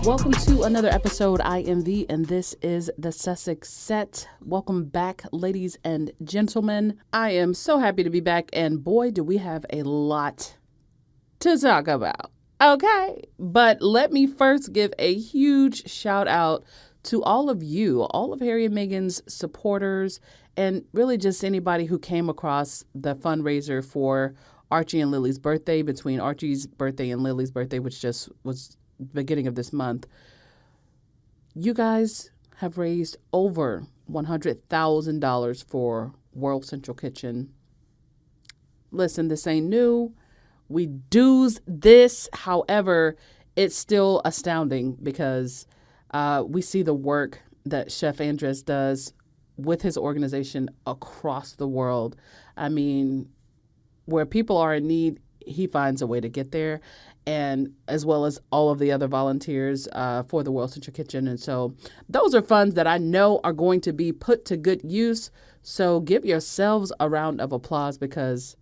Welcome to another episode. I am V, and this is the Sussex Set. Welcome back, ladies and gentlemen. I am so happy to be back, and boy, do we have a lot to talk about. Okay, but let me first give a huge shout out to all of you, all of Harry and Meghan's supporters, and really just anybody who came across the fundraiser for Archie and Lily's birthday, between Archie's birthday and Lily's birthday, which just was beginning of this month. You guys have raised over $100,000 for World Central Kitchen. Listen, this ain't new. We do this. However, it's still astounding because we see the work that Chef Andres does with his organization across the world. I mean, where people are in need, he finds a way to get there, and as well as all of the other volunteers for the World Central Kitchen. And so those are funds that I know are going to be put to good use. So give yourselves a round of applause, because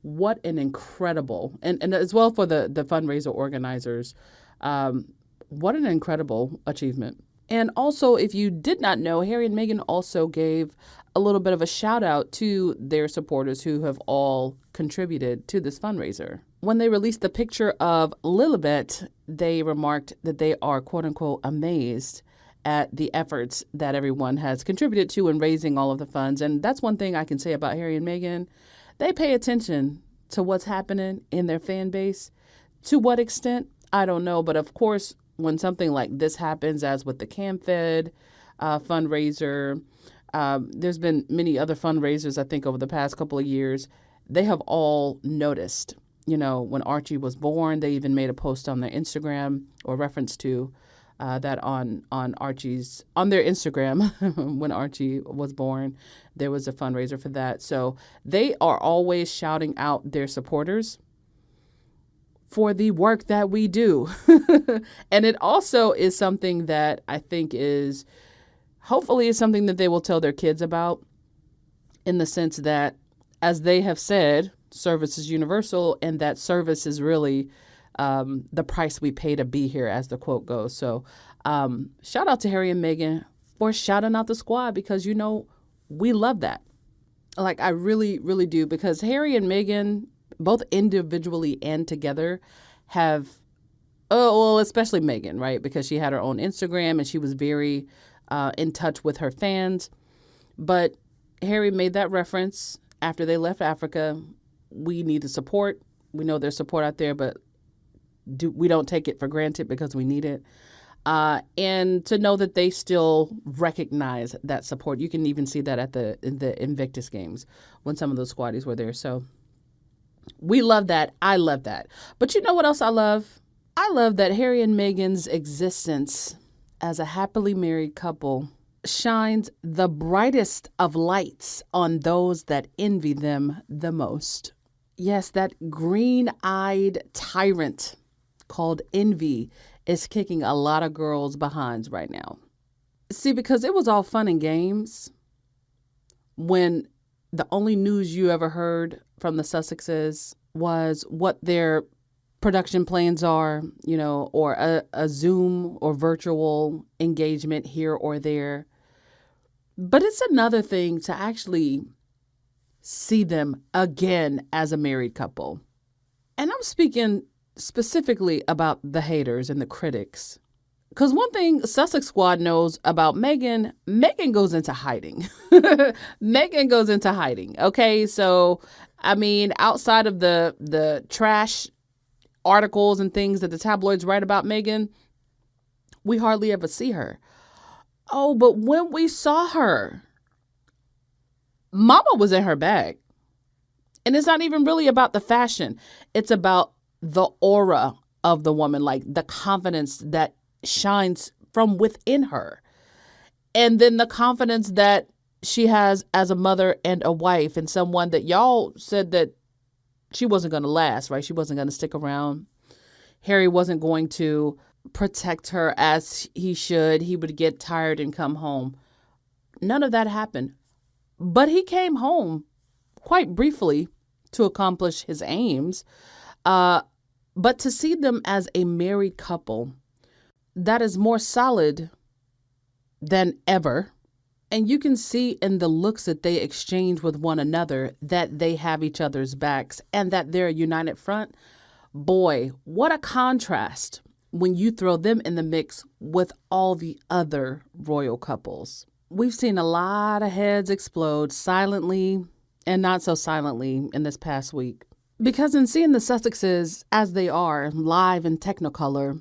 what an incredible, and as well for the fundraiser organizers, what an incredible achievement. And also, if you did not know, Harry and Meghan also gave a little bit of a shout out to their supporters who have all contributed to this fundraiser. When they released the picture of Lilibet, they remarked that they are, quote unquote, amazed at the efforts that everyone has contributed to in raising all of the funds. And that's one thing I can say about Harry and Meghan. They pay attention to what's happening in their fan base. To what extent, I don't know. But of course, when something like this happens, as with the CamFed fundraiser, there's been many other fundraisers, I think, over the past couple of years. They have all noticed, you know, when Archie was born, they even made a post on their Instagram, or reference to that on their Instagram. When Archie was born, there was a fundraiser for that. So they are always shouting out their supporters for the work that we do. And it also is something that I think is, hopefully is something that they will tell their kids about, in the sense that, as they have said, service is universal, and that service is really the price we pay to be here, as the quote goes. So shout out to Harry and Meghan for shouting out the squad, because, you know, we love that. Like, I really, really do, because Harry and Meghan, both individually and together, have, especially Meghan, right? Because she had her own Instagram and she was very in touch with her fans. But Harry made that reference after they left Africa. We need the support. We know there's support out there, but we don't take it for granted, because we need it. And to know that they still recognize that support. You can even see that in the Invictus games when some of those squaddies were there. So we love that. I love that. But you know what else I love? I love that Harry and Meghan's existence as a happily married couple shines the brightest of lights on those that envy them the most. Yes, that green-eyed tyrant called envy is kicking a lot of girls' behinds right now. See, because it was all fun and games when the only news you ever heard from the Sussexes was what their production plans are, you know, or a Zoom or virtual engagement here or there. But it's another thing to actually see them again as a married couple. And I'm speaking specifically about the haters and the critics. Because one thing Sussex Squad knows about Meghan goes into hiding. Meghan goes into hiding. Okay, so, I mean, outside of the trash articles and things that the tabloids write about Meghan, we hardly ever see her. Oh, but when we saw her, Mama was in her bag. And it's not even really about the fashion. It's about the aura of the woman, like the confidence that shines from within her. And then the confidence that she has as a mother and a wife, and someone that y'all said that she wasn't going to last, right? She wasn't going to stick around. Harry wasn't going to protect her as he should. He would get tired and come home. None of that happened. But he came home quite briefly to accomplish his aims. But to see them as a married couple, that is more solid than ever. And you can see in the looks that they exchange with one another that they have each other's backs and that they're a united front. Boy, what a contrast when you throw them in the mix with all the other royal couples. We've seen a lot of heads explode silently and not so silently in this past week. Because in seeing the Sussexes as they are, live in Technicolor,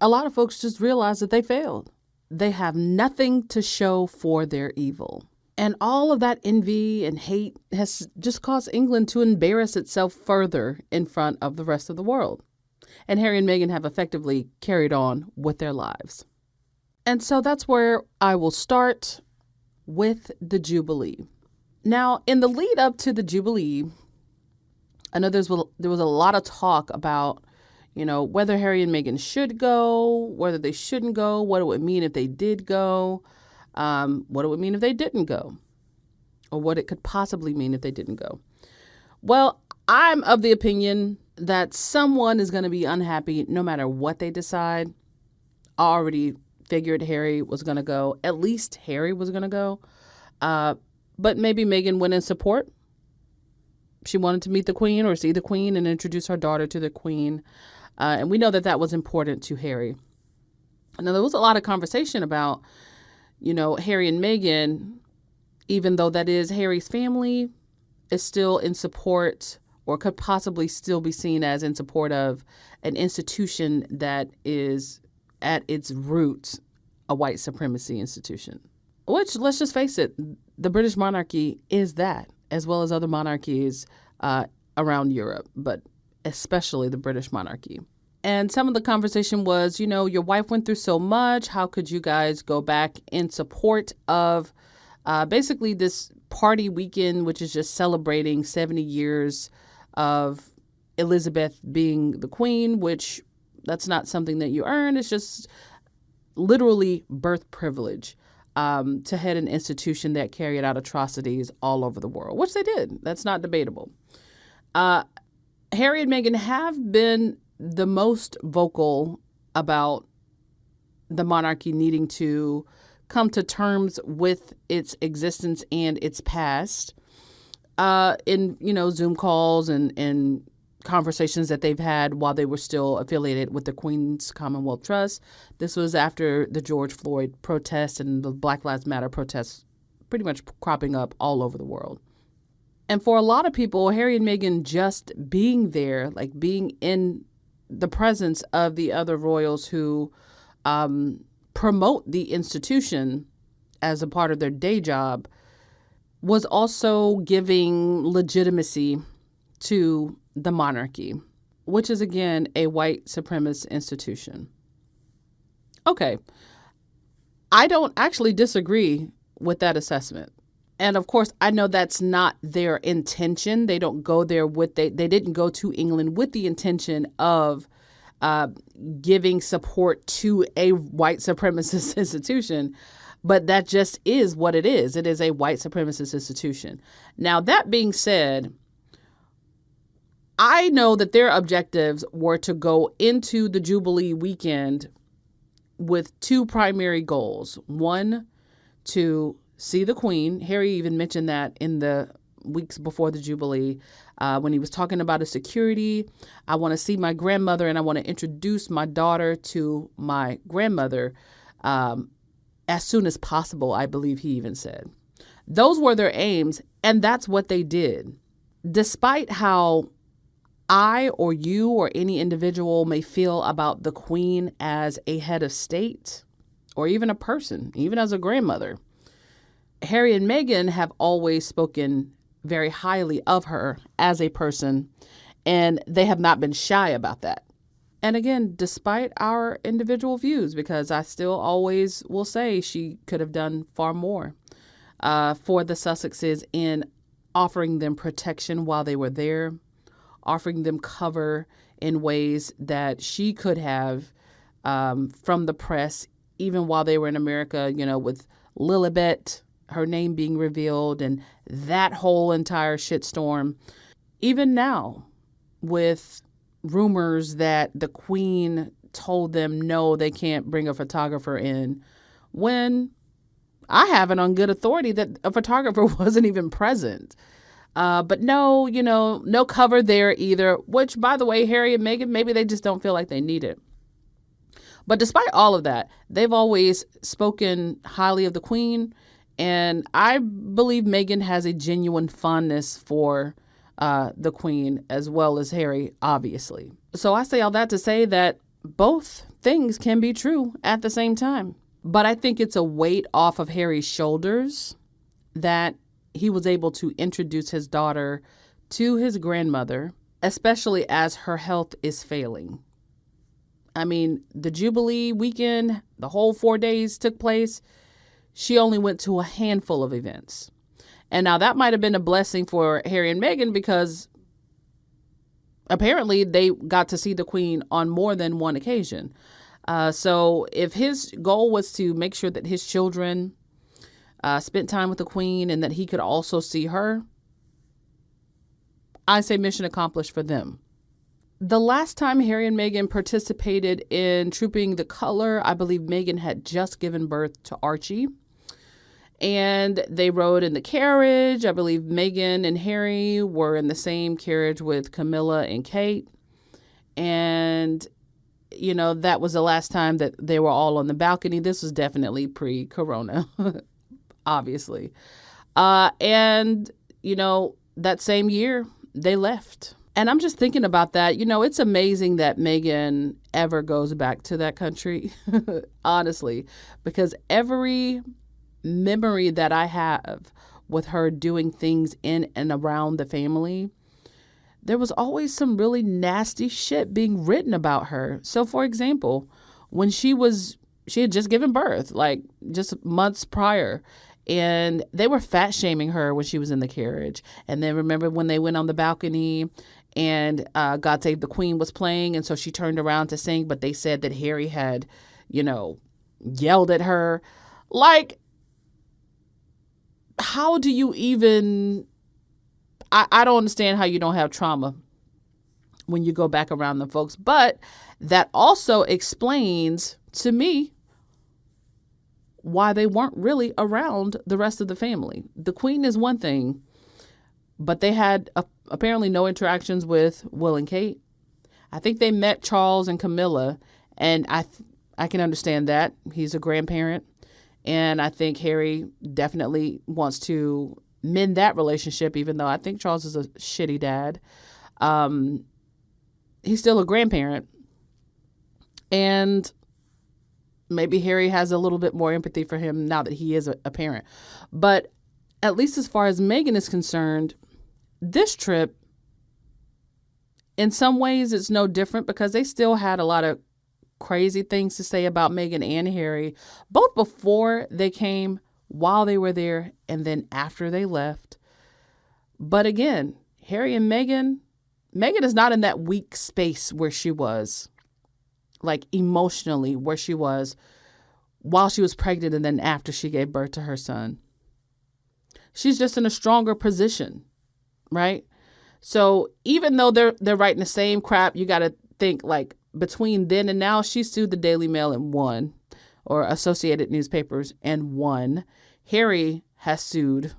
a lot of folks just realize that they failed. They have nothing to show for their evil. And all of that envy and hate has just caused England to embarrass itself further in front of the rest of the world. And Harry and Meghan have effectively carried on with their lives. And so that's where I will start with the Jubilee. Now, in the lead up to the Jubilee, I know there was a lot of talk about, whether Harry and Meghan should go, whether they shouldn't go, what it would mean if they did go, what it would mean if they didn't go, or what it could possibly mean if they didn't go. Well, I'm of the opinion that someone is going to be unhappy no matter what they decide. I already figured Harry was going to go. At least Harry was going to go. But maybe Meghan went in support. She wanted to meet the Queen or see the Queen and introduce her daughter to the Queen. And we know that that was important to Harry. Now, there was a lot of conversation about, Harry and Meghan, even though that is Harry's family, is still in support or could possibly still be seen as in support of an institution that is at its roots a white supremacy institution. Which, let's just face it, the British monarchy is that, as well as other monarchies around Europe, but especially the British monarchy. And some of the conversation was, your wife went through so much. How could you guys go back in support of basically this party weekend, which is just celebrating 70 years of Elizabeth being the Queen, which that's not something that you earn. It's just literally birth privilege to head an institution that carried out atrocities all over the world, which they did. That's not debatable. Harry and Meghan have been the most vocal about the monarchy needing to come to terms with its existence and its past in, Zoom calls and conversations that they've had while they were still affiliated with the Queen's Commonwealth Trust. This was after the George Floyd protests and the Black Lives Matter protests pretty much cropping up all over the world. And for a lot of people, Harry and Meghan just being there, like being in the presence of the other royals who promote the institution as a part of their day job, was also giving legitimacy to the monarchy, which is, again, a white supremacist institution. Okay, I don't actually disagree with that assessment. And of course, I know that's not their intention. They don't go there they didn't go to England with the intention of giving support to a white supremacist institution. But that just is what it is. It is a white supremacist institution. Now, that being said, I know that their objectives were to go into the Jubilee weekend with two primary goals. One, to see the Queen. Harry even mentioned that in the weeks before the Jubilee when he was talking about his security. I want to see my grandmother and I want to introduce my daughter to my grandmother as soon as possible, I believe he even said. Those were their aims, and that's what they did. Despite how I or you or any individual may feel about the Queen as a head of state or even a person, even as a grandmother, Harry and Meghan have always spoken very highly of her as a person, and they have not been shy about that. And again, despite our individual views, because I still always will say she could have done far more for the Sussexes in offering them protection while they were there, offering them cover in ways that she could have from the press, even while they were in America, with Lilibet, her name being revealed, and that whole entire shitstorm. Even now, with rumors that the Queen told them, no, they can't bring a photographer in, when I have it on good authority that a photographer wasn't even present. But no, no cover there either, which, by the way, Harry and Meghan, maybe they just don't feel like they need it. But despite all of that, they've always spoken highly of the Queen. And I believe Meghan has a genuine fondness for the Queen, as well as Harry, obviously. So I say all that to say that both things can be true at the same time. But I think it's a weight off of Harry's shoulders that he was able to introduce his daughter to his grandmother, especially as her health is failing. I mean, the Jubilee weekend, the whole 4 days took place. She only went to a handful of events. And now that might have been a blessing for Harry and Meghan, because apparently they got to see the Queen on more than one occasion. So if his goal was to make sure that his children spent time with the Queen and that he could also see her, I say mission accomplished for them. The last time Harry and Meghan participated in Trooping the Color, I believe Meghan had just given birth to Archie. And they rode in the carriage. I believe Meghan and Harry were in the same carriage with Camilla and Kate. And, that was the last time that they were all on the balcony. This was definitely pre-corona, obviously. And, that same year, they left. And I'm just thinking about that. It's amazing that Meghan ever goes back to that country, honestly, because every memory that I have with her doing things in and around the family, there was always some really nasty shit being written about her. So, for example, when she had just given birth, like just months prior, and they were fat shaming her when she was in the carriage. And then remember when they went on the balcony and God Save the Queen was playing, and so she turned around to sing, but they said that Harry had, yelled at her. Like, how do you even... I don't understand how you don't have trauma when you go back around them folks. But that also explains to me why they weren't really around the rest of the family. The Queen is one thing, but they had apparently no interactions with Will and Kate. I think they met Charles and Camilla, and I can understand that. He's a grandparent, and I think Harry definitely wants to mend that relationship, even though I think Charles is a shitty dad. He's still a grandparent, and maybe Harry has a little bit more empathy for him now that he is a parent. But at least as far as Meghan is concerned, this trip, in some ways, it's no different, because they still had a lot of crazy things to say about Meghan and Harry, both before they came, while they were there, and then after they left. But again, Harry and Meghan is not in that weak space where she was, like emotionally, where she was while she was pregnant and then after she gave birth to her son. She's just in a stronger position, right? So even though they're writing the same crap, you got to think, like, between then and now, she sued the Daily Mail and won, or Associated Newspapers and won. Harry has sued.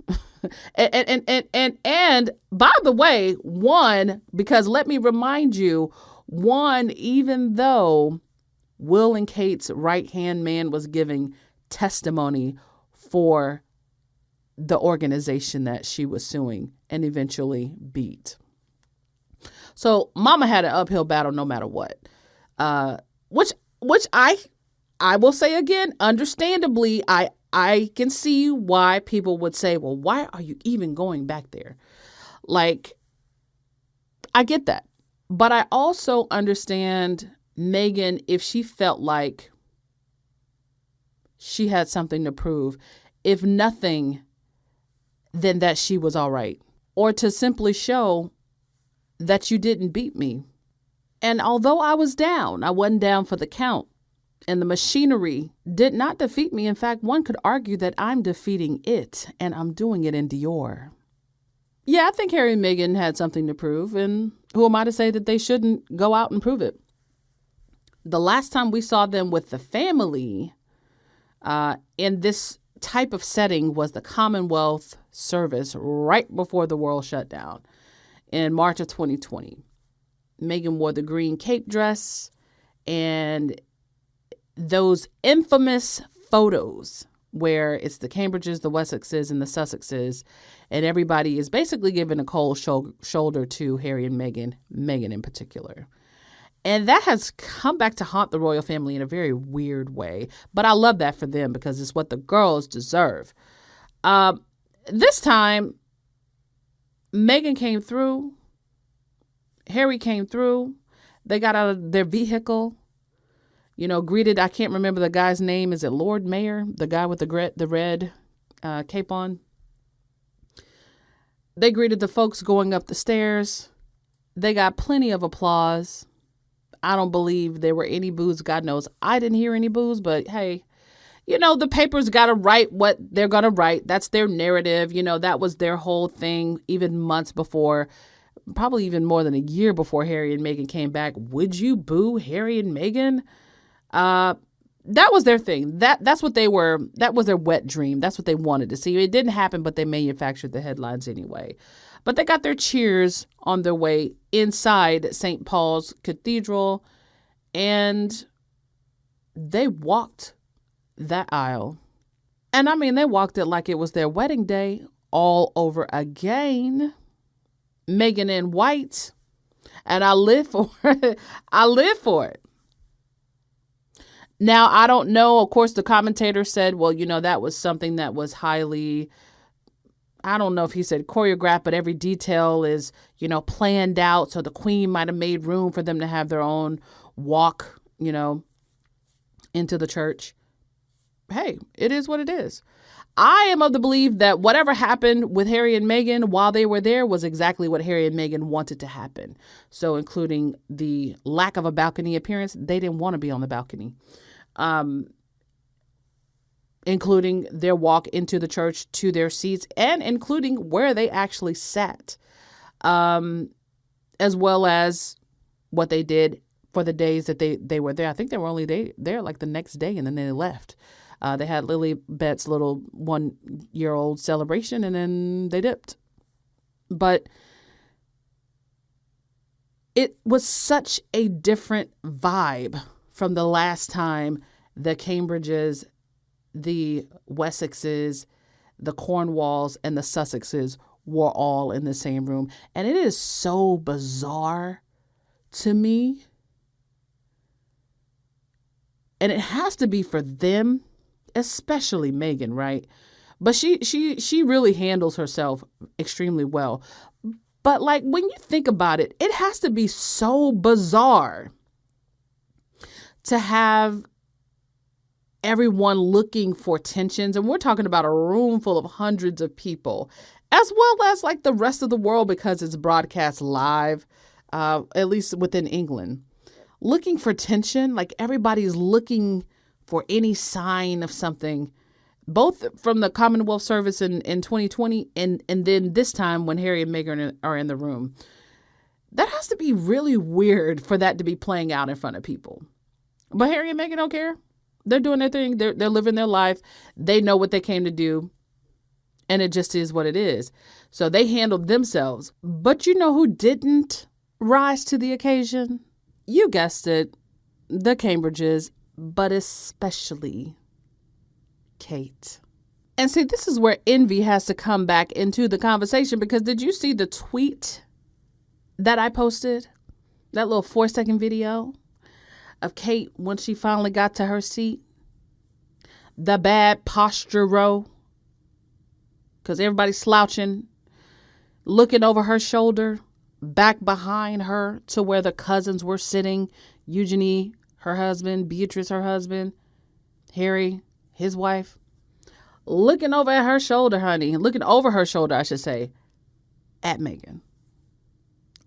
and by the way, won, because let me remind you, won even though Will and Kate's right-hand man was giving testimony for the organization that she was suing and eventually beat. So Mama had an uphill battle no matter what, which I will say again, understandably, I can see why people would say, well, why are you even going back there? Like, I get that. But I also understand Meghan if she felt like she had something to prove. If nothing, then that she was all right. Or to simply show that you didn't beat me. And although I was down, I wasn't down for the count. And the machinery did not defeat me. In fact, one could argue that I'm defeating it, and I'm doing it in Dior. Yeah, I think Harry and Meghan had something to prove, and who am I to say that they shouldn't go out and prove it? The last time we saw them with the family in this type of setting was the Commonwealth service right before the world shut down in March of 2020. Meghan wore the green cape dress, and those infamous photos where it's the Cambridges, the Wessexes, and the Sussexes, and everybody is basically giving a cold shoulder to Harry and Meghan in particular. And that has come back to haunt the royal family in a very weird way. But I love that for them because it's what the girls deserve. This time, Meghan came through. Harry came through. They got out of their vehicle, greeted, I can't remember the guy's name. Is it Lord Mayor? The guy with the red cape on? They greeted the folks going up the stairs. They got plenty of applause. I don't believe there were any boos. God knows I didn't hear any boos, but hey, the paper's got to write what they're going to write. That's their narrative. That was their whole thing even months before, probably even more than a year before Harry and Meghan came back. Would you boo Harry and Meghan? That was their thing. That's what they were. That was their wet dream. That's what they wanted to see. It didn't happen, but they manufactured the headlines anyway. But they got their cheers on their way inside St. Paul's Cathedral, and they walked that aisle. And I mean, they walked it like it was their wedding day all over again. Meghan in white, and I live for it. I live for it. Now, I don't know. Of course, the commentator said, well, that was something that was highly, I don't know if he said choreographed, but every detail is, planned out. So the queen might have made room for them to have their own walk, into the church. Hey, it is what it is. I am of the belief that whatever happened with Harry and Meghan while they were there was exactly what Harry and Meghan wanted to happen. So including the lack of a balcony appearance, they didn't want to be on the balcony. Including their walk into the church to their seats and including where they actually sat, as well as what they did for the days that they were there. I think they were only there like the next day and then they left. They had Lilibet's little 1-year-old celebration and then they dipped. But it was such a different vibe from the last time the Cambridges, the Wessexes, the Cornwalls, and the Sussexes were all in the same room. And it is so bizarre to me. And it has to be for them, especially Meghan, right? But she really handles herself extremely well. But like when you think about it, it has to be so bizarre to have everyone looking for tensions. And we're talking about a room full of hundreds of people, as well as like the rest of the world because it's broadcast live, at least within England. Looking for tension, like everybody's looking for any sign of something, both from the Commonwealth service in 2020 and then this time when Harry and Meghan are in the room. That has to be really weird for that to be playing out in front of people. But Harry and Meghan don't care. They're doing their thing. They're living their life. They know what they came to do. And it just is what it is. So they handled themselves. But you know who didn't rise to the occasion? You guessed it. The Cambridges, but especially Kate. And see, this is where envy has to come back into the conversation because did you see the tweet that I posted? That little 4-second video of Kate when she finally got to her seat. The bad posture row. Because everybody's slouching, looking over her shoulder, back behind her to where the cousins were sitting. Eugenie, her husband, Beatrice, her husband, Harry, his wife. Looking over at her shoulder, honey. Looking over her shoulder, I should say, at Meghan.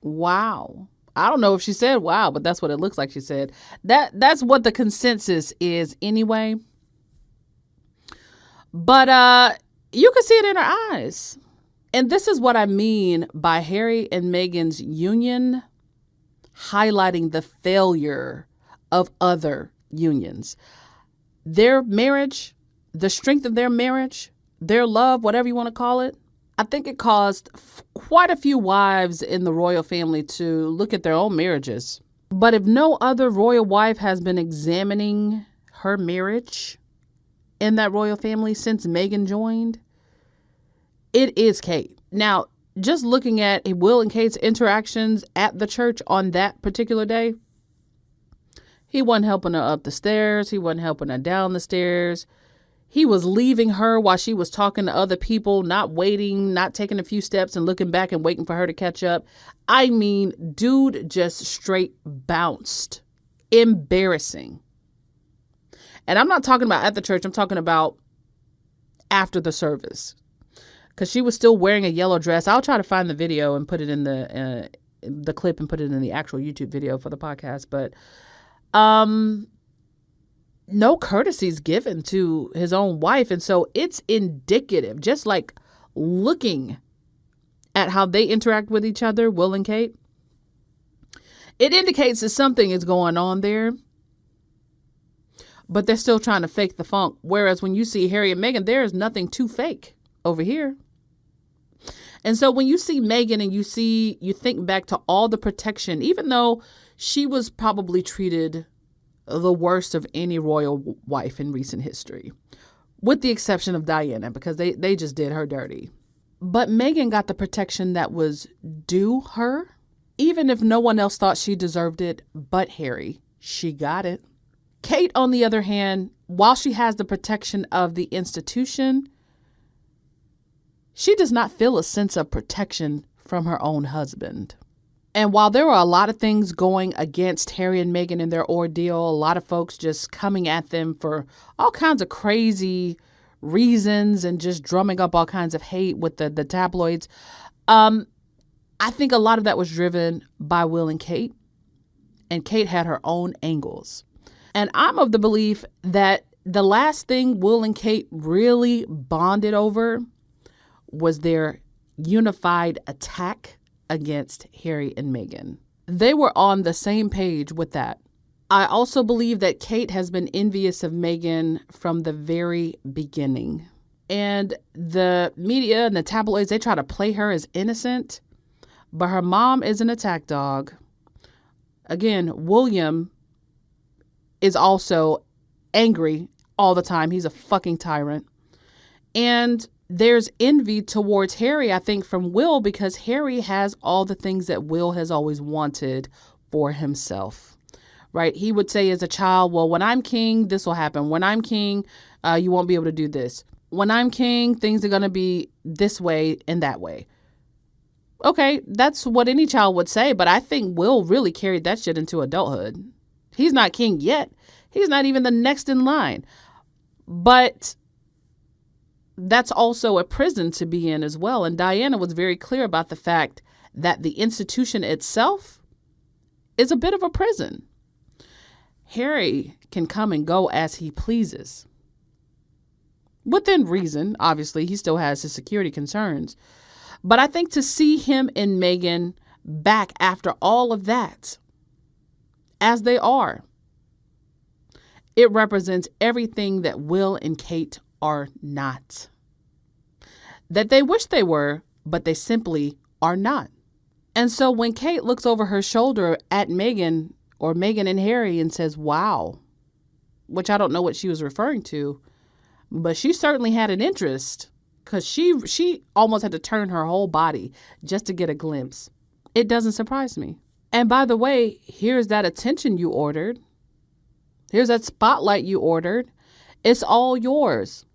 Wow. I don't know if she said wow, but that's what it looks like she said. That's what the consensus is anyway. But you can see it in her eyes. And this is what I mean by Harry and Meghan's union highlighting the failure of other unions. Their marriage, the strength of their marriage, their love, whatever you want to call it, I think it caused quite a few wives in the royal family to look at their own marriages. But if no other royal wife has been examining her marriage in that royal family since Meghan joined, it is Kate. Now, just looking at Will and Kate's interactions at the church on that particular day, he wasn't helping her up the stairs. He wasn't helping her down the stairs. He was leaving her while she was talking to other people, not waiting, not taking a few steps and looking back and waiting for her to catch up. I mean, dude just straight bounced. Embarrassing. And I'm not talking about at the church. I'm talking about after the service. Because she was still wearing a yellow dress. I'll try to find the video and put it in the clip and put it in the actual YouTube video for the podcast. But no courtesies given to his own wife. And so it's indicative, just like looking at how they interact with each other, Will and Kate, it indicates that something is going on there, but they're still trying to fake the funk. Whereas when you see Harry and Meghan, there is nothing to fake over here. And so when you see Meghan and you think back to all the protection, even though she was probably treated the worst of any royal wife in recent history, with the exception of Diana, because they just did her dirty. But Meghan got the protection that was due her, even if no one else thought she deserved it but Harry. She got it. Kate, on the other hand, while she has the protection of the institution, she does not feel a sense of protection from her own husband. And while there were a lot of things going against Harry and Meghan in their ordeal, a lot of folks just coming at them for all kinds of crazy reasons and just drumming up all kinds of hate with the tabloids, I think a lot of that was driven by Will and Kate. And Kate had her own angles. And I'm of the belief that the last thing Will and Kate really bonded over was their unified attack against Harry and Meghan. They were on the same page with that. I also believe that Kate has been envious of Meghan from the very beginning. And the media and the tabloids, they try to play her as innocent, but her mom is an attack dog. Again, William is also angry all the time. He's a fucking tyrant. And there's envy towards Harry, I think, from Will, because Harry has all the things that Will has always wanted for himself, right? He would say as a child, well, when I'm king, this will happen. When I'm king, you won't be able to do this. When I'm king, things are going to be this way and that way. Okay, that's what any child would say, but I think Will really carried that shit into adulthood. He's not king yet. He's not even the next in line. But that's also a prison to be in as well. And Diana was very clear about the fact that the institution itself is a bit of a prison. Harry can come and go as he pleases. Within reason, obviously, he still has his security concerns. But I think to see him and Meghan back after all of that, as they are, it represents everything that Will and Kate are not. That they wish they were, but they simply are not. And so when Kate looks over her shoulder at Meghan or Meghan and Harry and says, wow, which I don't know what she was referring to, but she certainly had an interest because she almost had to turn her whole body just to get a glimpse. It doesn't surprise me. And by the way, here's that attention you ordered. Here's that spotlight you ordered. It's all yours.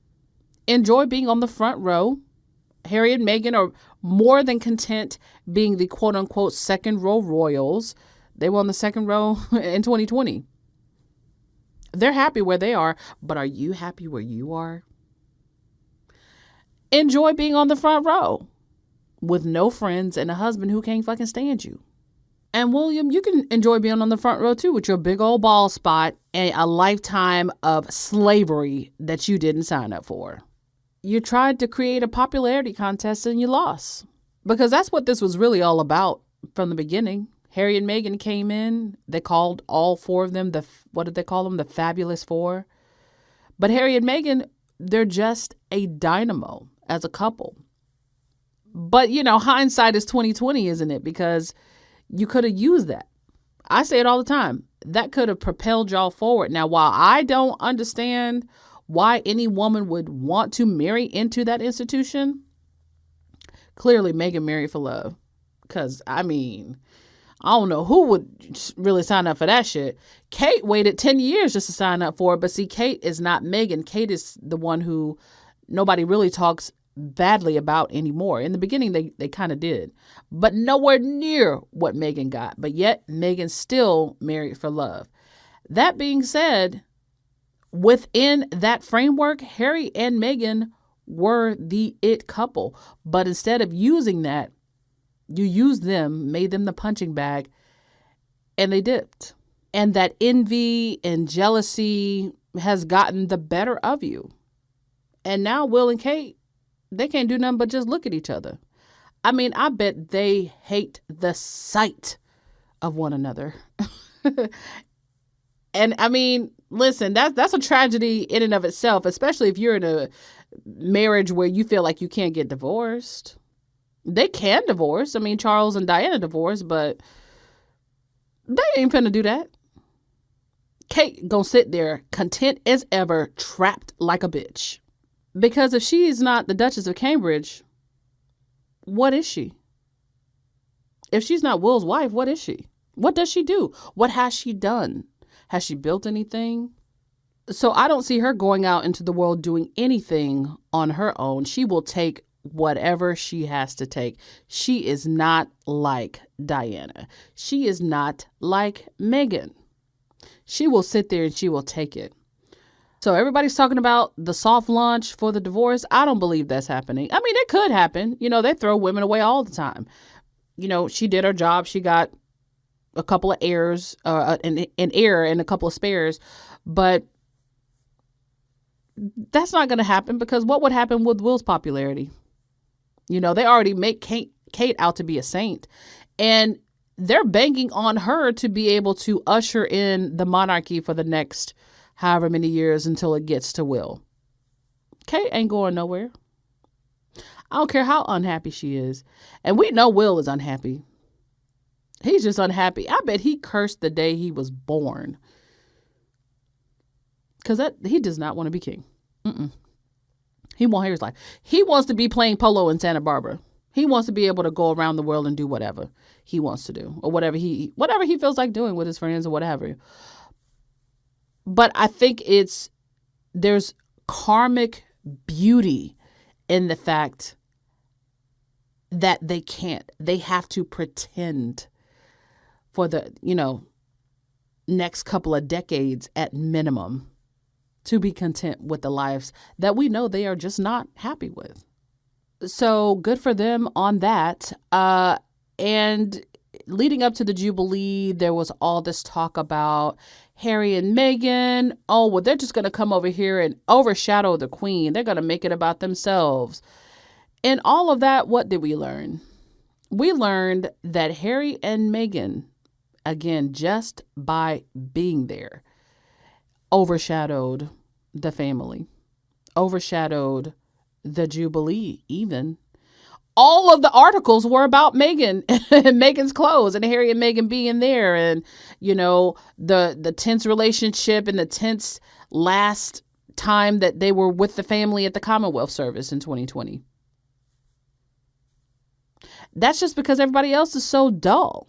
Enjoy being on the front row. Harry and Meghan are more than content being the quote unquote second row royals. They were on the second row in 2020. They're happy where they are, but are you happy where you are? Enjoy being on the front row with no friends and a husband who can't fucking stand you. And William, you can enjoy being on the front row too with your big old bald spot and a lifetime of slavery that you didn't sign up for. You tried to create a popularity contest and you lost. Because that's what this was really all about from the beginning. Harry and Meghan came in. They called all four of them what did they call them? The Fabulous Four. But Harry and Meghan, they're just a dynamo as a couple. But, hindsight is 2020, isn't it? Because you could have used that. I say it all the time. That could have propelled y'all forward. Now, while I don't understand why any woman would want to marry into that institution, clearly Meghan married for love. Because, I don't know who would really sign up for that shit. Kate waited 10 years just to sign up for it. But see, Kate is not Meghan. Kate is the one who nobody really talks badly about anymore. In the beginning, they kind of did. But nowhere near what Meghan got. But yet, Meghan still married for love. That being said, within that framework, Harry and Meghan were the it couple. But instead of using that, you used them, made them the punching bag, and they dipped. And that envy and jealousy has gotten the better of you. And now Will and Kate, they can't do nothing but just look at each other. I bet they hate the sight of one another. And listen, that's a tragedy in and of itself, especially if you're in a marriage where you feel like you can't get divorced. They can divorce. Charles and Diana divorced, but they ain't finna do that. Kate gonna sit there content as ever, trapped like a bitch. Because if she is not the Duchess of Cambridge, what is she? If she's not Will's wife, what is she? What does she do? What has she done? Has she built anything? So I don't see her going out into the world doing anything on her own. She will take whatever she has to take. She is not like Diana. She is not like Meghan. She will sit there and she will take it. So everybody's talking about the soft launch for the divorce. I don't believe that's happening. It could happen. They throw women away all the time. She did her job. She got a couple of heirs, an heir and a couple of spares. But that's not going to happen, because what would happen with Will's popularity? They already make Kate out to be a saint. And they're banking on her to be able to usher in the monarchy for the next however many years until it gets to Will. Kate ain't going nowhere. I don't care how unhappy she is. And we know Will is unhappy. He's just unhappy. I bet he cursed the day he was born. Because he does not want to be king. He won't hear his life. He wants to be playing polo in Santa Barbara. He wants to be able to go around the world and do whatever he wants to do, or whatever he feels like doing with his friends or whatever. But I think there's karmic beauty in the fact that they have to pretend for the, next couple of decades at minimum to be content with the lives that we know they are just not happy with. So good for them on that. And leading up to the Jubilee, there was all this talk about Harry and Meghan. Oh, well, they're just going to come over here and overshadow the Queen. They're going to make it about themselves. And all of that, what did we learn? We learned that Harry and Meghan, again, just by being there, overshadowed the family, overshadowed the Jubilee even. All of the articles were about Meghan and Meghan's clothes and Harry and Meghan being there, and, the tense relationship and the tense last time that they were with the family at the Commonwealth service in 2020. That's just because everybody else is so dull.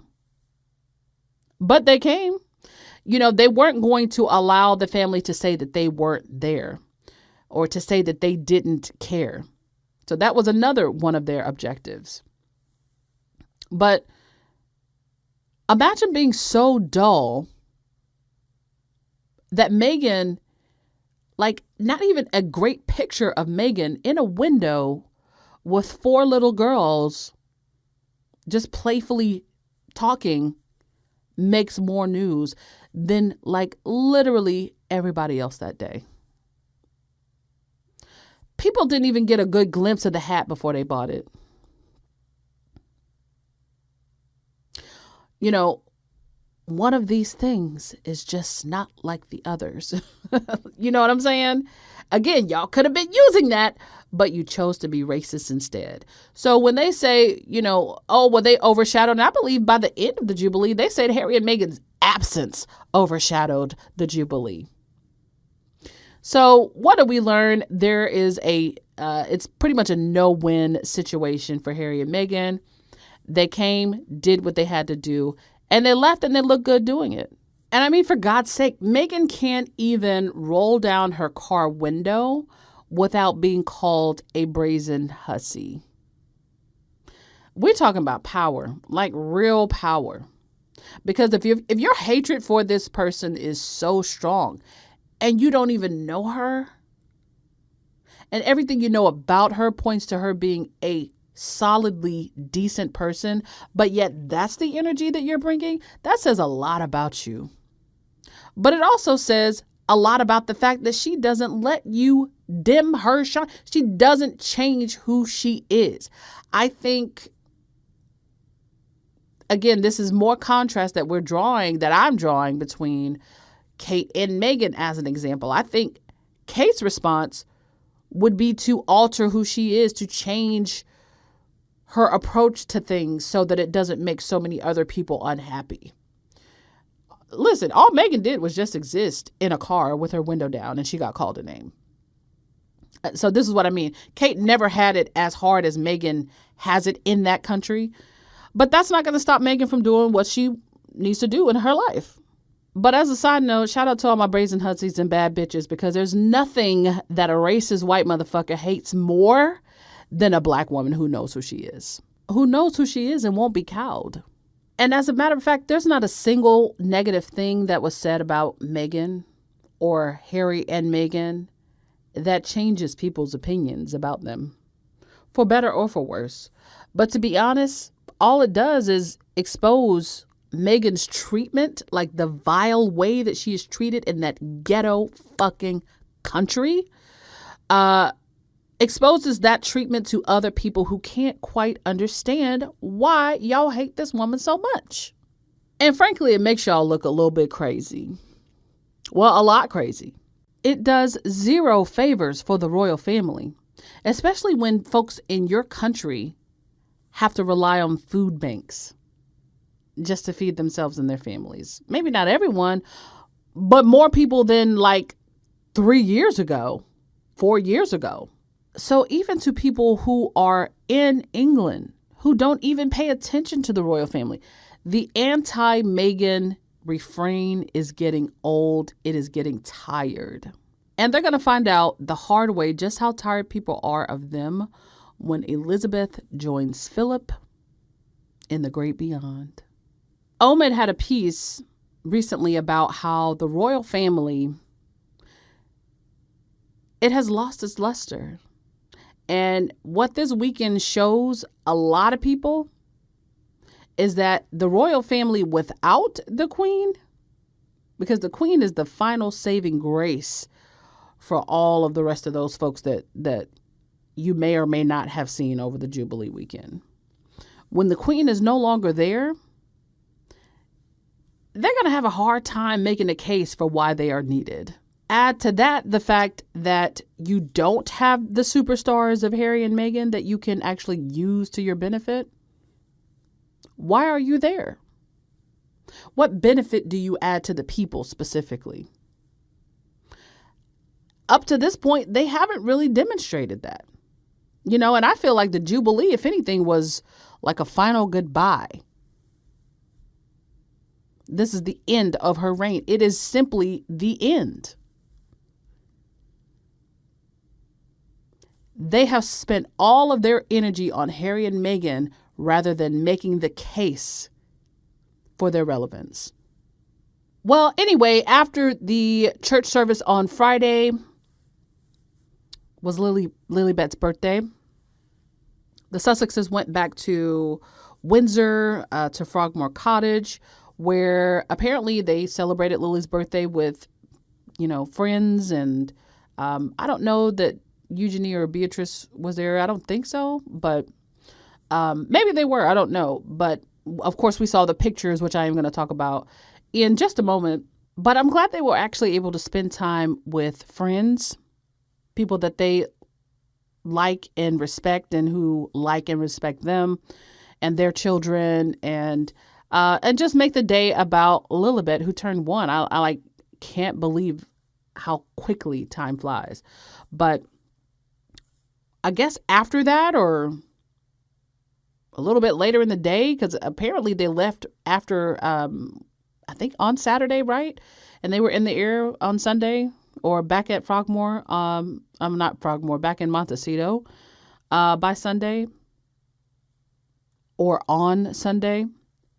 But they came. They weren't going to allow the family to say that they weren't there or to say that they didn't care. So that was another one of their objectives. But imagine being so dull that Meghan, not even a great picture of Meghan in a window with 4 little girls just playfully talking, makes more news than literally everybody else that day. People didn't even get a good glimpse of the hat before they bought it. You know, one of these things is just not like the others. You know what I'm saying? Again, y'all could have been using that, but you chose to be racist instead. So when they say, oh, well, they overshadowed, and I believe by the end of the Jubilee, they said Harry and Meghan's absence overshadowed the Jubilee. So what do we learn? There is it's pretty much a no-win situation for Harry and Meghan. They came, did what they had to do, and they left and they look good doing it. And I mean, for God's sake, Meghan can't even roll down her car window without being called a brazen hussy. We're talking about power, like real power. Because if your hatred for this person is so strong and you don't even know her, and everything you know about her points to her being a solidly decent person, but yet that's the energy that you're bringing, that says a lot about you. But it also says a lot about the fact that she doesn't let you dim her shine. She doesn't change who she is. I think, again, this is more contrast that I'm drawing between Kate and Meghan as an example. I think Kate's response would be to alter who she is, to change her approach to things so that it doesn't make so many other people unhappy. Listen, all Meghan did was just exist in a car with her window down, and she got called a name. So this is what I mean. Kate never had it as hard as Meghan has it in that country, but that's not going to stop Meghan from doing what she needs to do in her life. But as a side note, shout out to all my brazen hussies and bad bitches, because there's nothing that a racist white motherfucker hates more than a black woman who knows who she is. Who knows who she is and won't be cowed. And as a matter of fact, there's not a single negative thing that was said about Meghan or Harry and Meghan that changes people's opinions about them, for better or for worse. But to be honest, all it does is expose Meghan's treatment, like the vile way that she is treated in that ghetto fucking country, exposes that treatment to other people who can't quite understand why y'all hate this woman so much. And frankly, it makes y'all look a little bit crazy. Well, a lot crazy. It does zero favors for the royal family, especially when folks in your country have to rely on food banks just to feed themselves and their families. Maybe not everyone, but more people than like 3 years ago, 4 years ago. So even to people who are in England, who don't even pay attention to the royal family, the anti-Meghan refrain is getting old. It is getting tired. And they're going to find out the hard way just how tired people are of them when Elizabeth joins Philip in the great beyond. Omen had a piece recently about how the royal family, it has lost its luster. And what this weekend shows a lot of people is that the royal family without the queen, because the queen is the final saving grace for all of the rest of those folks that you may or may not have seen over the Jubilee weekend. When the queen is no longer there, they're going to have a hard time making a case for why they are needed. Add to that the fact that you don't have the superstars of Harry and Meghan that you can actually use to your benefit. Why are you there? What benefit do you add to the people specifically? Up to this point, they haven't really demonstrated that. And I feel like the Jubilee, if anything, was like a final goodbye. This is the end of her reign. It is simply the end. They have spent all of their energy on Harry and Meghan rather than making the case for their relevance. Well, anyway, after the church service on Friday was Lilibet's birthday, the Sussexes went back to Windsor, to Frogmore Cottage, where apparently they celebrated Lily's birthday with, friends. And I don't know that Eugenie or Beatrice was there. I don't think so, but maybe they were. I don't know. But of course, we saw the pictures, which I am going to talk about in just a moment. But I'm glad they were actually able to spend time with friends, people that they like and respect and who like and respect them and their children, and just make the day about Lilibet, who turned 1. I can't believe how quickly time flies. But I guess after that, or a little bit later in the day, because apparently they left after, I think on Saturday, right? And they were in the air on Sunday, or back at Frogmore. I'm not Frogmore, back in Montecito by Sunday, or on Sunday.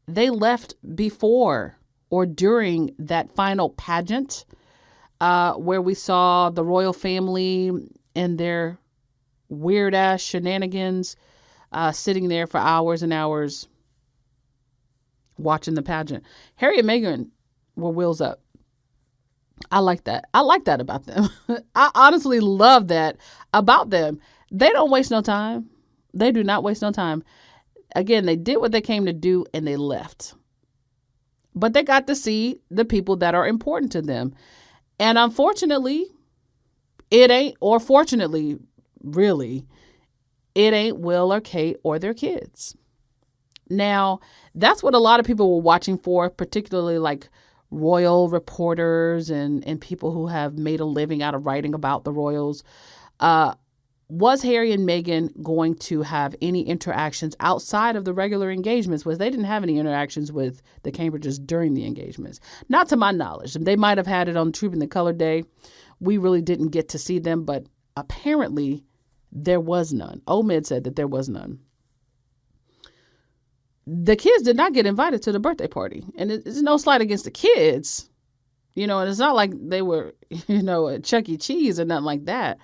They left before or during that final pageant, where we saw the royal family and their weird ass shenanigans, sitting there for hours and hours watching the pageant. Harry and Meghan were wheels up. I like that. I like that about them. I honestly love that about them. They don't waste no time. They do not waste no time. Again, they did what they came to do and they left. But they got to see the people that are important to them. And unfortunately, fortunately, really, it ain't Will or Kate or their kids. Now, that's what a lot of people were watching for, particularly like royal reporters and people who have made a living out of writing about the royals. Was Harry and Meghan going to have any interactions outside of the regular engagements? Was they didn't have any interactions with the Cambridges during the engagements. Not to my knowledge. They might have had it on Trooping the Color Day. We really didn't get to see them, but apparently there was none. Omid said that there was none. The kids did not get invited to the birthday party. And it's no slight against the kids, and it's not like they were, at Chuck E. Cheese or nothing like that.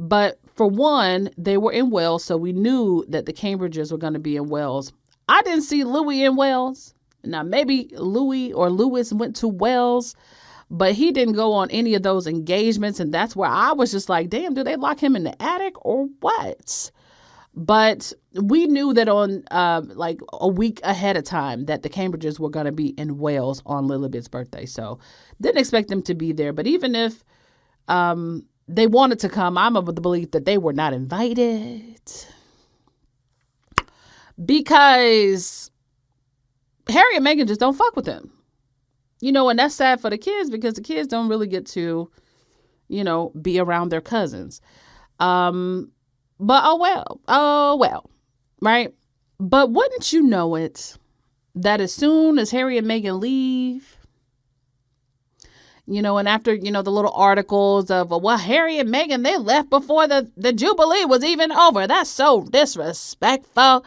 But for one, they were in Wales, so we knew that the Cambridges were going to be in Wales. I didn't see Louis in Wales. Now, maybe Louis or Lewis went to Wales, but he didn't go on any of those engagements. And that's where I was just like, damn, do they lock him in the attic or what? But we knew that on like a week ahead of time that the Cambridges were going to be in Wales on Lilibet's birthday. So didn't expect them to be there. But even if they wanted to come, I'm of the belief that they were not invited. Because Harry and Meghan just don't fuck with them. And that's sad for the kids because the kids don't really get to, be around their cousins. But oh well, right? But wouldn't you know it, that as soon as Harry and Meghan leave, and after, the little articles of, well, Harry and Meghan, they left before the Jubilee was even over. That's so disrespectful.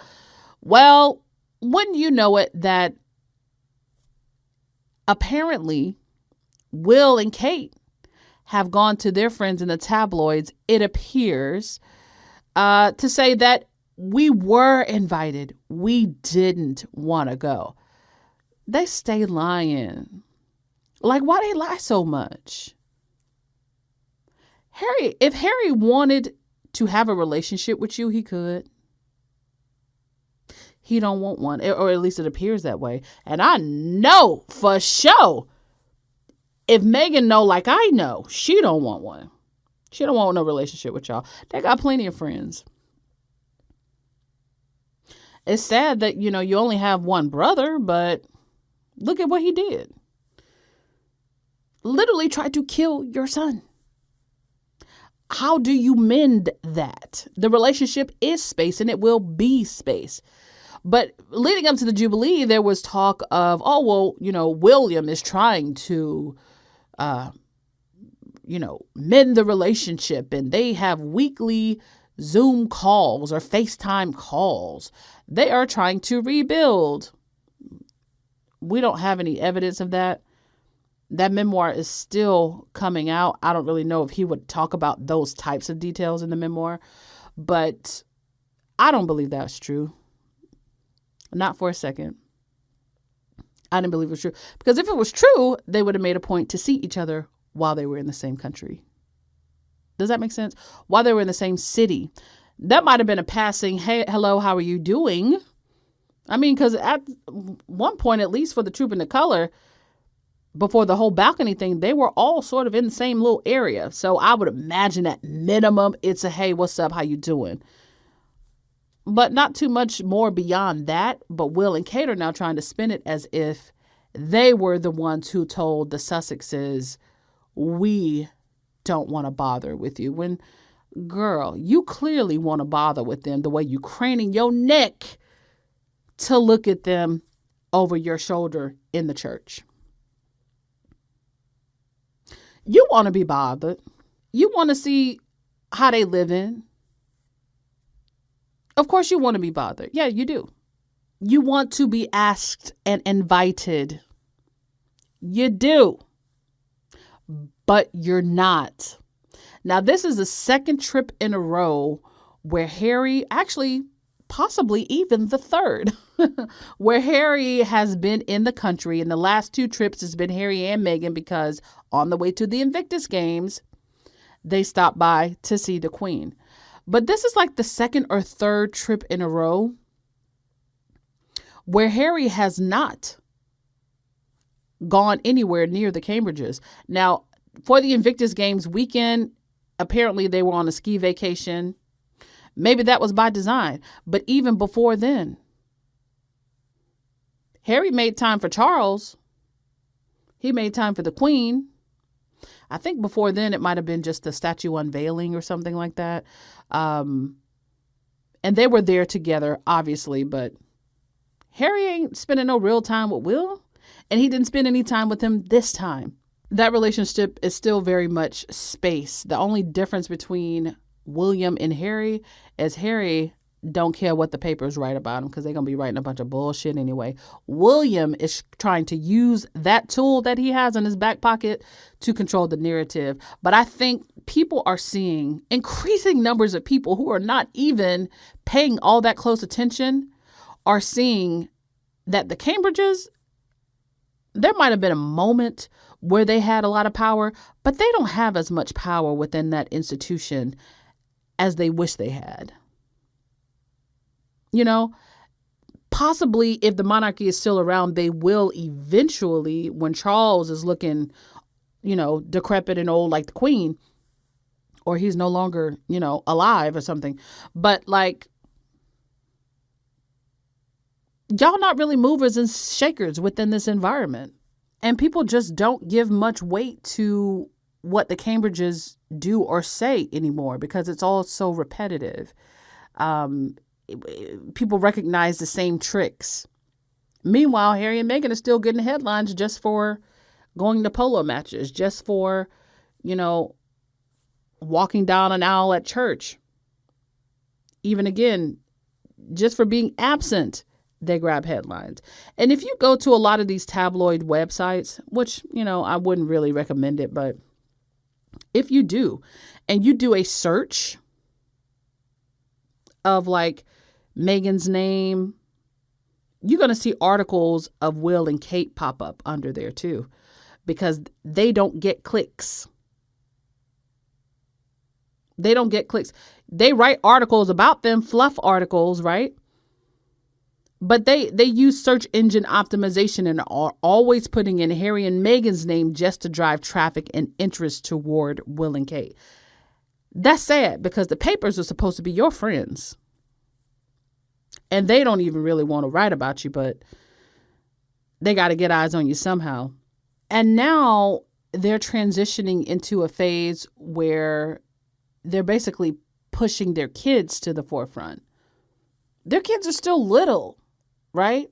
Well, wouldn't you know it, that apparently Will and Kate have gone to their friends in the tabloids, it appears, to say that we were invited. We didn't want to go. They stay lying. Like, why they lie so much? If Harry wanted to have a relationship with you, he could. He don't want one, or at least it appears that way. And I know for sure, if Meghan know like I know, she don't want one. She don't want no relationship with y'all. They got plenty of friends. It's sad that, you only have one brother, but look at what he did. Literally tried to kill your son. How do you mend that? The relationship is space and it will be space. But leading up to the Jubilee, there was talk of, William is trying to, mend the relationship, and they have weekly Zoom calls or FaceTime calls. They are trying to rebuild. We don't have any evidence of that. That memoir is still coming out. I don't really know if he would talk about those types of details in the memoir, but I don't believe that's true. Not for a second. I didn't believe it was true. Because if it was true, they would have made a point to see each other while they were in the same country. Does that make sense? While they were in the same city. That might have been a passing, hey, hello, how are you doing? I mean, because at one point, at least for the Troop and the Color, before the whole balcony thing, they were all sort of in the same little area. So I would imagine at minimum, it's a, hey, what's up? How you doing? But not too much more beyond that. But Will and Kate are now trying to spin it as if they were the ones who told the Sussexes, we don't want to bother with you. When, girl, you clearly want to bother with them the way you craning your neck to look at them over your shoulder in the church. You want to be bothered. You want to see how they live in. Of course you want to be bothered. Yeah, you do. You want to be asked and invited. You do. But you're not. Now, this is the second trip in a row where Harry, actually, possibly even the third, where Harry has been in the country. And the last two trips has been Harry and Meghan because on the way to the Invictus Games, they stopped by to see the Queen. But this is like the second or third trip in a row where Harry has not gone anywhere near the Cambridges. Now, for the Invictus Games weekend, apparently they were on a ski vacation. Maybe that was by design. But even before then, Harry made time for Charles. He made time for the Queen. I think before then it might have been just the statue unveiling or something like that. And they were there together, obviously, but Harry ain't spending no real time with Will, and he didn't spend any time with him this time. That relationship is still very much space. The only difference between William and Harry is Harry don't care what the papers write about him because they're going to be writing a bunch of bullshit anyway. William is trying to use that tool that he has in his back pocket to control the narrative. But I think people are seeing increasing numbers of people who are not even paying all that close attention are seeing that the Cambridges, there might have been a moment where they had a lot of power, but they don't have as much power within that institution as they wish they had. You know, possibly if the monarchy is still around, they will eventually, when Charles is looking, you know, decrepit and old like the Queen, or he's no longer, you know, alive or something. But like, y'all not really movers and shakers within this environment. And people just don't give much weight to what the Cambridges do or say anymore because it's all so repetitive. People recognize the same tricks. Meanwhile, Harry and Meghan are still getting headlines just for going to polo matches, just for, you know, walking down an aisle at church. Even again, just for being absent, they grab headlines. And if you go to a lot of these tabloid websites, which, you know, I wouldn't really recommend it, but if you do, and you do a search of like Meghan's name, you're going to see articles of Will and Kate pop up under there too, because they don't get clicks. They don't get clicks. They write articles about them, fluff articles, right? But they use search engine optimization and are always putting in Harry and Meghan's name just to drive traffic and interest toward Will and Kate. That's sad because the papers are supposed to be your friends. And they don't even really want to write about you, but they got to get eyes on you somehow. And now they're transitioning into a phase where they're basically pushing their kids to the forefront. Their kids are still little, right?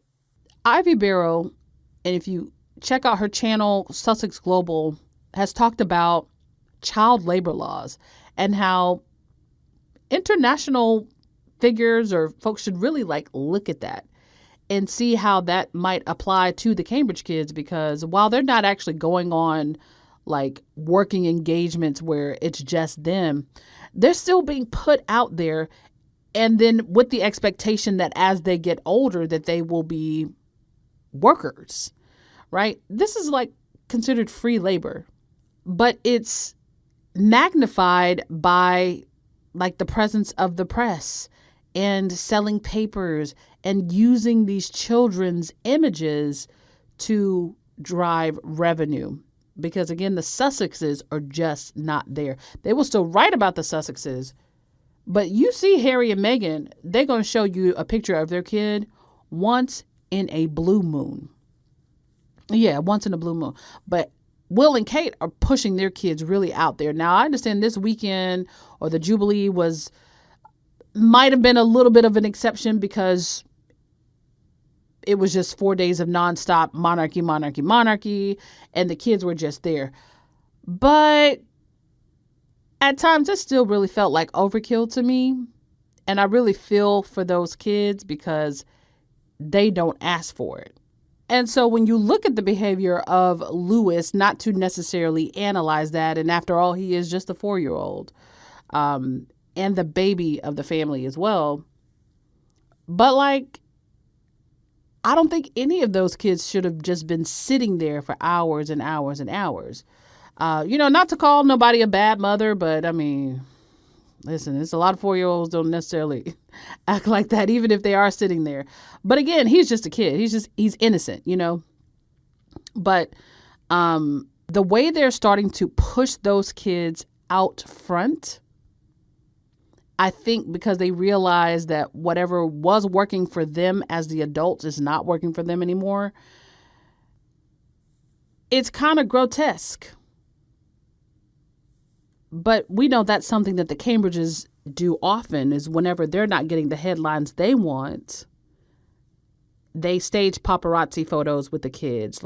Ivy Barrow, and if you check out her channel, Sussex Global, has talked about child labor laws and how international figures or folks should really like look at that and see how that might apply to the Cambridge kids, because while they're not actually going on like working engagements where it's just them, they're still being put out there. And then with the expectation that as they get older, that they will be workers, right? This is like considered free labor, but it's magnified by like the presence of the press and selling papers and using these children's images to drive revenue. Because again, the Sussexes are just not there. They will still write about the Sussexes, but you see Harry and Meghan, they're going to show you a picture of their kid once in a blue moon. Yeah, once in a blue moon. But Will and Kate are pushing their kids really out there. Now, I understand this weekend or the Jubilee might have been a little bit of an exception because it was just 4 days of nonstop monarchy, monarchy, monarchy, and the kids were just there. But at times, it still really felt like overkill to me. And I really feel for those kids because they don't ask for it. And so when you look at the behavior of Louis, not to necessarily analyze that, and after all, he is just a 4-year-old, and the baby of the family as well. But like, I don't think any of those kids should have just been sitting there for hours and hours and hours. Not to call nobody a bad mother, but I mean, listen, it's a lot of 4-year-olds don't necessarily act like that, even if they are sitting there. But again, he's just a kid. He's innocent, But the way they're starting to push those kids out front, I think because they realize that whatever was working for them as the adults is not working for them anymore, it's kind of grotesque. But we know that's something that the Cambridges do often, is whenever they're not getting the headlines they want, they stage paparazzi photos with the kids.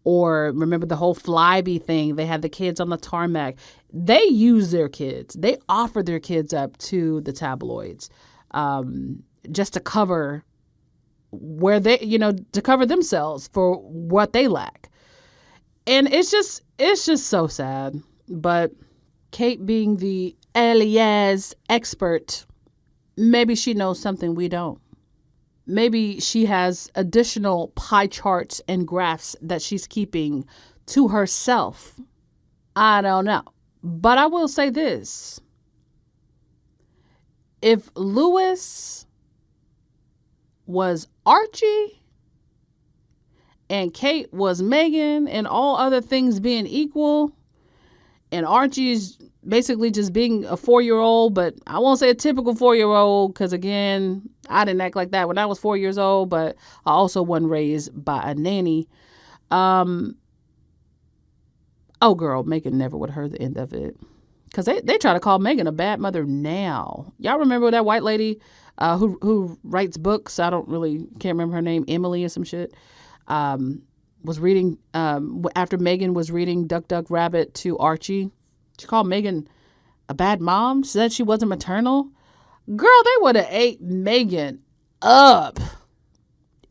Or remember the whole Flyby thing? They had the kids on the tarmac. They use their kids. They offer their kids up to the tabloids just to cover to cover themselves for what they lack. And it's just so sad. But Kate, being the alias expert, maybe she knows something we don't. Maybe she has additional pie charts and graphs that she's keeping to herself. I don't know. But I will say this. If Louis was Archie and Kate was Meghan, and all other things being equal, and Archie's basically just being a 4-year-old, but I won't say a typical 4-year-old because, again, I didn't act like that when I was 4 years old, but I also wasn't raised by a nanny. Oh, girl, Meghan never would have heard the end of it. Because they try to call Meghan a bad mother now. Y'all remember that white lady who writes books? Can't remember her name, Emily or some shit. Was reading, after Meghan was reading Duck, Duck, Rabbit to Archie. She called Meghan a bad mom. She said she wasn't maternal. Girl, they would have ate Meghan up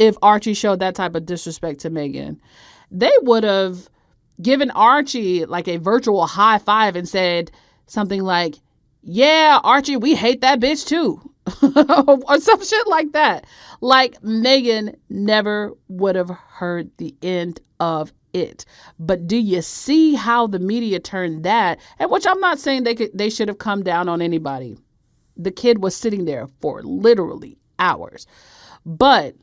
if Archie showed that type of disrespect to Meghan. They would have given Archie like a virtual high five and said something like, yeah, Archie, we hate that bitch too. Or some shit like that. Like Meghan never would have heard the end of it. But do you see how the media turned that? And which I'm not saying they should have come down on anybody. The kid was sitting there for literally hours. But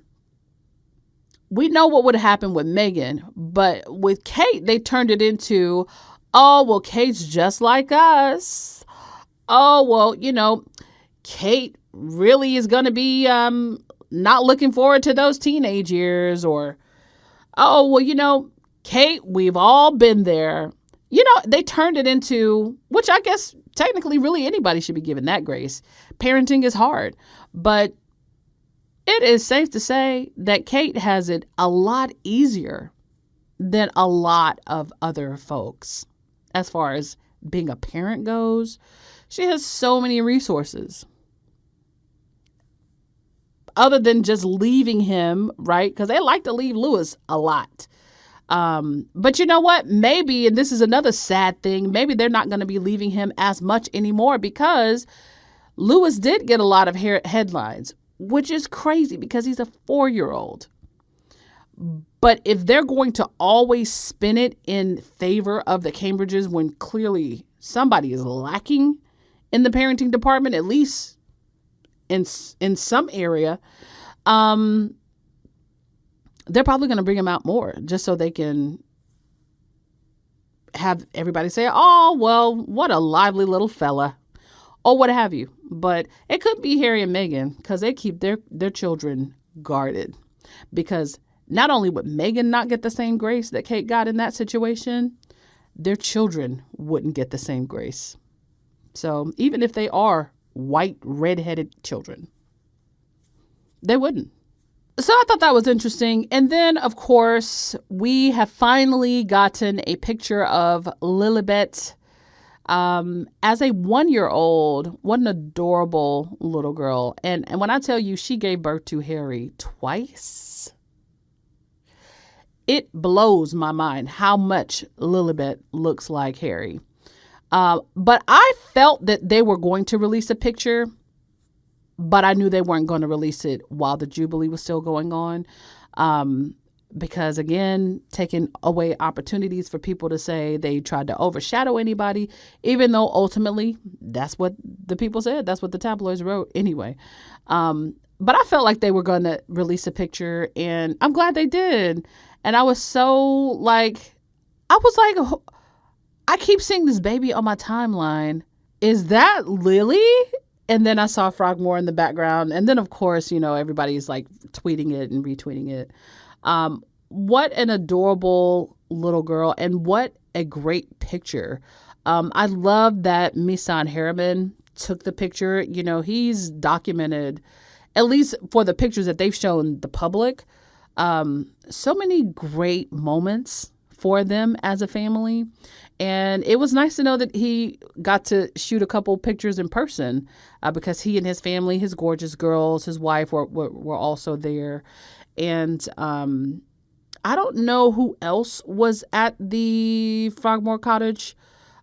we know what would happen with Meghan. But with Kate, they turned it into, oh, well, Kate's just like us. Oh, well, Kate really is going to be not looking forward to those teenage years. Or, oh, well, Kate, we've all been there. They turned it into, which I guess technically really anybody should be given that grace. Parenting is hard. But it is safe to say that Kate has it a lot easier than a lot of other folks as far as being a parent goes. She has so many resources. Other than just leaving him, right? Because they like to leave Louis a lot. But you know what? Maybe, and this is another sad thing, maybe they're not going to be leaving him as much anymore because Louis did get a lot of headlines, which is crazy because he's a 4-year-old. But if they're going to always spin it in favor of the Cambridges when clearly somebody is lacking in the parenting department, at least in some area, they're probably going to bring him out more just so they can have everybody say, oh, well, what a lively little fella, or what have you. But it could be Harry and Meghan, because they keep their children guarded. Because not only would Meghan not get the same grace that Kate got in that situation, their children wouldn't get the same grace. So even if they are white, red-headed children, they wouldn't. So I thought that was interesting. And then, of course, we have finally gotten a picture of Lilibet as a 1-year-old. What an adorable little girl. And when I tell you she gave birth to Harry twice, it blows my mind how much Lilibet looks like Harry. But I felt that they were going to release a picture, but I knew they weren't going to release it while the Jubilee was still going on. Because, again, taking away opportunities for people to say they tried to overshadow anybody, even though ultimately that's what the people said. That's what the tabloids wrote anyway. But I felt like they were going to release a picture, and I'm glad they did. And I was so I keep seeing this baby on my timeline. Is that Lily? And then I saw Frogmore in the background. And then, of course, everybody's tweeting it and retweeting it. What an adorable little girl, and what a great picture. I love that Misan Harriman took the picture. He's documented, at least for the pictures that they've shown the public, so many great moments for them as a family. And it was nice to know that he got to shoot a couple pictures in person, because he and his family, his gorgeous girls, his wife were also there. And I don't know who else was at the Frogmore Cottage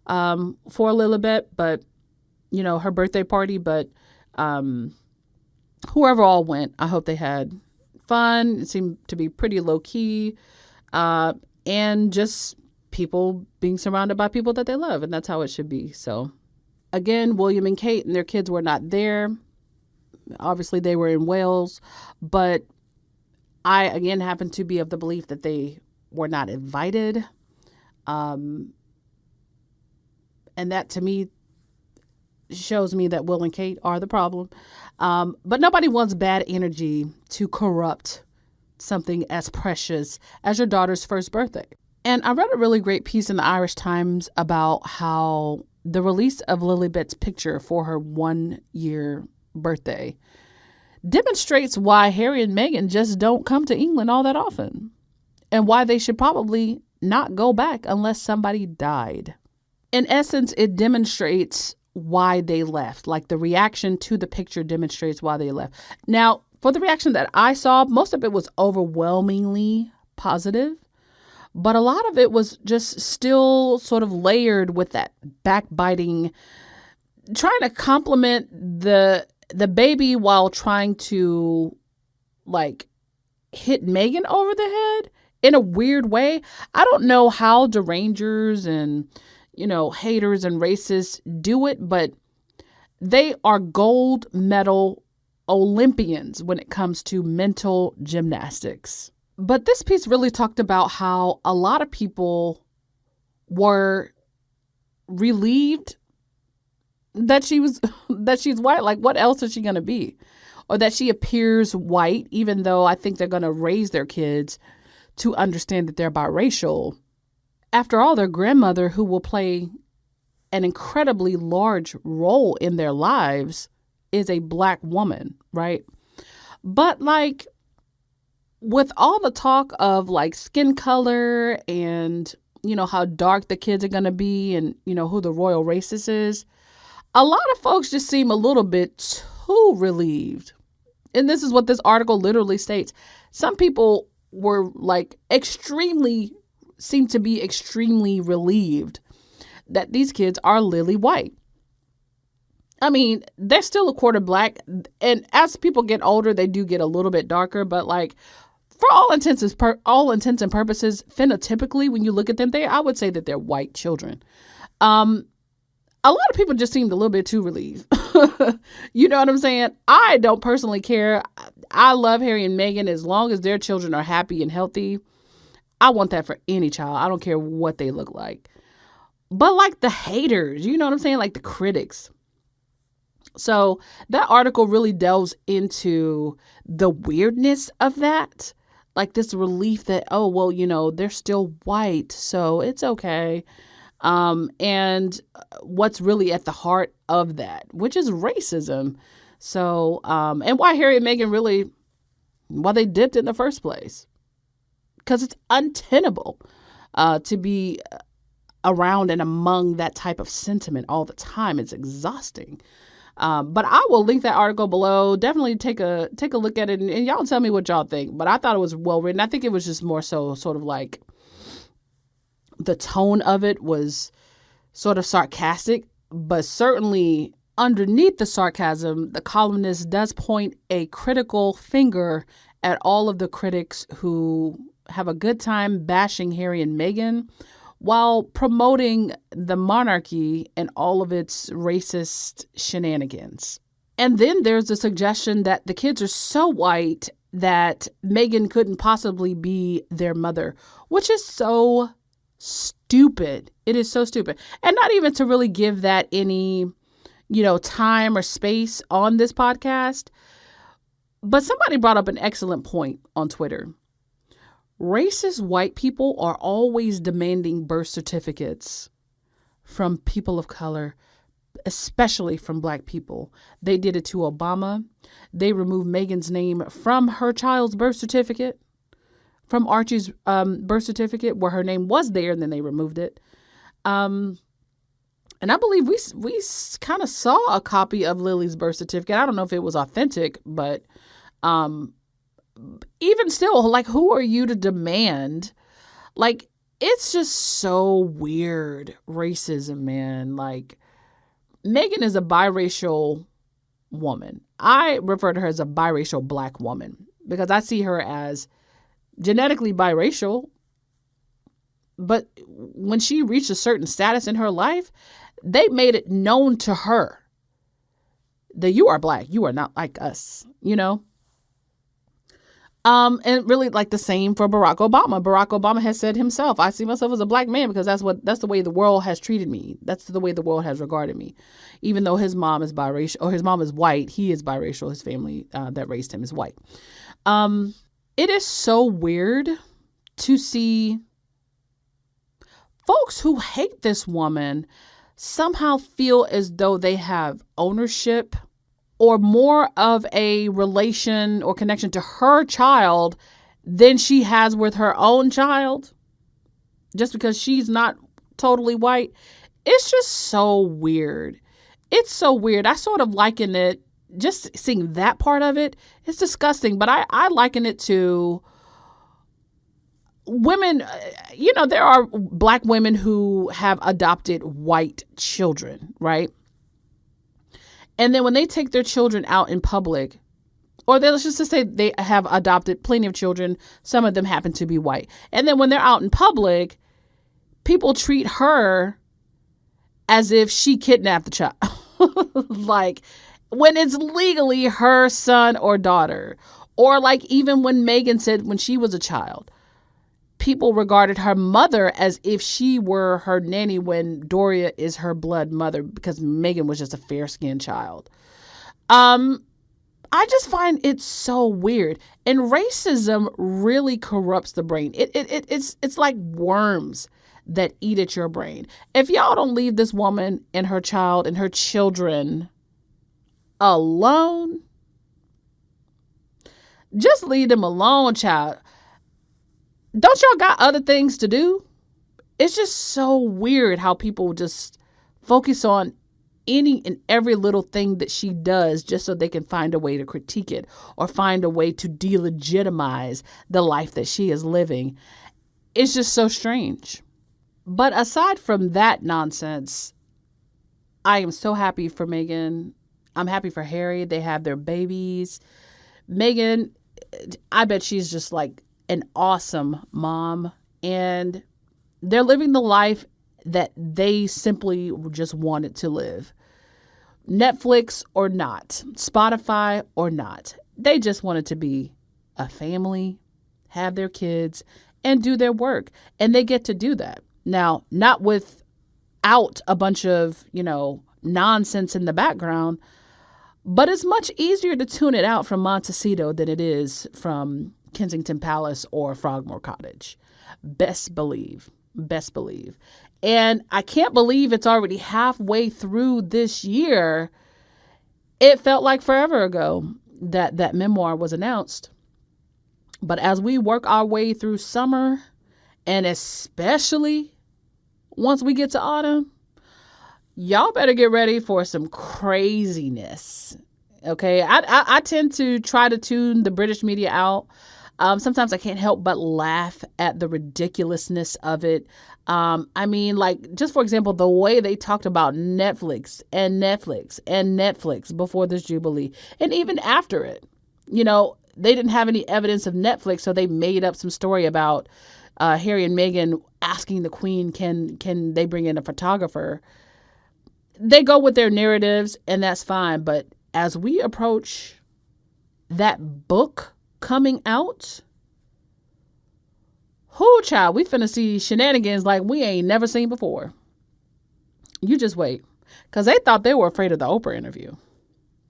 for Lilibet, but, her birthday party. But whoever all went, I hope they had fun. It seemed to be pretty low key, and just people being surrounded by people that they love. And that's how it should be. So again, William and Kate and their kids were not there. Obviously they were in Wales, but I again happen to be of the belief that they were not invited. And that to me shows me that Will and Kate are the problem. But nobody wants bad energy to corrupt something as precious as your daughter's first birthday. And I read a really great piece in the Irish Times about how the release of Lilibet's picture for her 1-year birthday demonstrates why Harry and Meghan just don't come to England all that often, and why they should probably not go back unless somebody died. In essence, it demonstrates why they left. The reaction to the picture demonstrates why they left. Now, for the reaction that I saw, most of it was overwhelmingly positive. But a lot of it was just still sort of layered with that backbiting, trying to compliment the baby while trying to hit Meghan over the head in a weird way. I don't know how derangers and, haters and racists do it, but they are gold medal Olympians when it comes to mental gymnastics. But this piece really talked about how a lot of people were relieved that she's white. What else is she going to be? Or that she appears white, even though I think they're going to raise their kids to understand that they're biracial. After all, their grandmother, who will play an incredibly large role in their lives, is a Black woman, right? But with all the talk of skin color and, how dark the kids are going to be and, who the royal racist is, a lot of folks just seem a little bit too relieved. And this is what this article literally states. Some people were seem to be extremely relieved that these kids are lily white. I mean, they're still a quarter Black. And as people get older, they do get a little bit darker. But for all intents and purposes, phenotypically, when you look at them, I would say that they're white children. A lot of people just seemed a little bit too relieved. You know what I'm saying? I don't personally care. I love Harry and Meghan as long as their children are happy and healthy. I want that for any child. I don't care what they look like. But like the haters, you know what I'm saying? Like the critics. So that article really delves into the weirdness of that. Like this relief that, oh, well, they're still white, so it's okay. And what's really at the heart of that, which is racism. So, and why Harry and Meghan really, why they dipped in the first place. Because it's untenable to be around and among that type of sentiment all the time. It's exhausting. But I will link that article below. Definitely take a look at it, and y'all tell me what y'all think. But I thought it was well written. I think it was just more so sort of like the tone of it was sort of sarcastic, but certainly underneath the sarcasm, the columnist does point a critical finger at all of the critics who have a good time bashing Harry and Meghan while promoting the monarchy and all of its racist shenanigans. And then there's the suggestion that the kids are so white that Meghan couldn't possibly be their mother, which is so stupid. It is so stupid. And not even to really give that any, time or space on this podcast. But somebody brought up an excellent point on Twitter. Racist white people are always demanding birth certificates from people of color, especially from Black people. They did it to Obama. They removed Meghan's name from her child's birth certificate, from Archie's birth certificate, where her name was there, and then they removed it. And I believe we kind of saw a copy of Lily's birth certificate. I don't know if it was authentic, but even still, like, who are you to demand? Like, it's just so weird. Racism, man. Like, Meghan is a biracial woman. I refer to her as a biracial Black woman because I see her as genetically biracial. But when she reached a certain status in her life, they made it known to her that you are Black. You are not like us, And really, like, the same for Barack Obama. Barack Obama has said himself, I see myself as a Black man because that's the way the world has treated me. That's the way the world has regarded me. Even though his mom is biracial, or his mom is white, he is biracial. His family that raised him is white. It is so weird to see folks who hate this woman somehow feel as though they have ownership or more of a relation or connection to her child than she has with her own child, just because she's not totally white. It's just so weird. It's so weird. I sort of liken it, just seeing that part of it, it's disgusting, but I liken it to women. There are Black women who have adopted white children, right? And then when they take their children out in public, or let's just say they have adopted plenty of children, some of them happen to be white. And then when they're out in public, people treat her as if she kidnapped the child. Like, when it's legally her son or daughter. Or like even when Meghan said when she was a child, people regarded her mother as if she were her nanny when Doria is her blood mother because Meghan was just a fair-skinned child. I just find it so weird. And racism really corrupts the brain. It's like worms that eat at your brain. If y'all don't leave this woman and her child and her children alone, just leave them alone, child. Don't y'all got other things to do? It's just so weird how people just focus on any and every little thing that she does just so they can find a way to critique it or find a way to delegitimize the life that she is living. It's just so strange. But aside from that nonsense, I am so happy for Meghan. I'm happy for Harry. They have their babies. Meghan, I bet she's just like an awesome mom, and they're living the life that they simply just wanted to live. Netflix or not, Spotify or not, They just wanted to be a family, have their kids, and do their work. And they get to do that. Now, not without a bunch of, nonsense in the background, but it's much easier to tune it out from Montecito than it is from Kensington Palace or Frogmore Cottage. Best believe. And I can't believe it's already halfway through this year. It felt like forever ago that memoir was announced. But as we work our way through summer, and especially once we get to autumn, y'all better get ready for some craziness. Okay, I tend to try to tune the British media out. Sometimes I can't help but laugh at the ridiculousness of it. Just for example, the way they talked about Netflix before this Jubilee, and even after it. They didn't have any evidence of Netflix, so they made up some story about Harry and Meghan asking the Queen, can they bring in a photographer? They go with their narratives, and that's fine. But as we approach that book coming out, child, we finna see shenanigans like we ain't never seen before. You just wait. Because they thought they were afraid of the Oprah interview.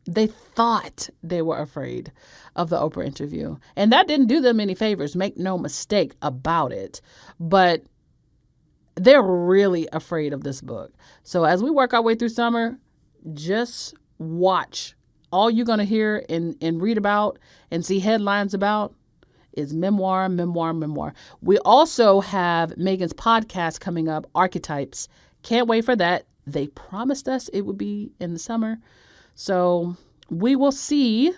They thought they were afraid of the Oprah interview. And that didn't do them any favors. Make no mistake about it. But they're really afraid of this book. So as we work our way through summer, just watch. All you're going to hear and read about and see headlines about is memoir. We also have Meghan's podcast coming up, Archetypes. Can't wait for that. They promised us it would be in the summer. So we will see.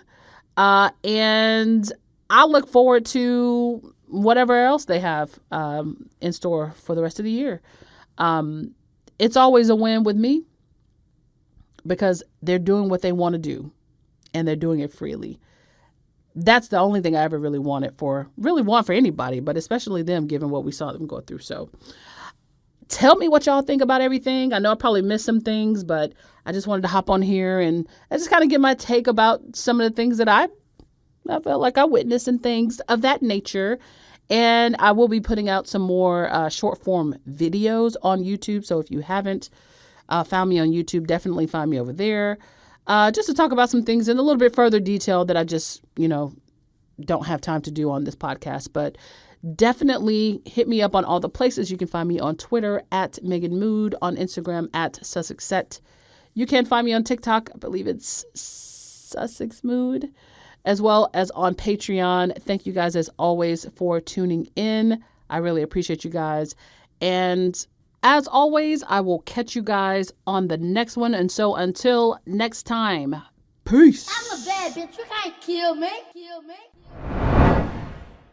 And I look forward to whatever else they have in store for the rest of the year. It's always a win with me because they're doing what they want to do and they're doing it freely. That's the only thing I ever really want for anybody, but especially them, given what we saw them go through. So tell me what y'all think about everything. I know I probably missed some things, but I just wanted to hop on here and I just kind of get my take about some of the things that I felt like I witnessed and things of that nature. And I will be putting out some more short form videos on YouTube. So if you haven't found me on YouTube, definitely find me over there. Just to talk about some things in a little bit further detail that I just, don't have time to do on this podcast. But definitely hit me up on all the places. You can find me on Twitter at Meghan Mood, on Instagram at Sussex Set. You can find me on TikTok. I believe it's Sussex Mood, as well as on Patreon. Thank you guys as always for tuning in. I really appreciate you guys. And as always, I will catch you guys on the next one. And so until next time, peace. I'm a bad bitch. You can't kill me.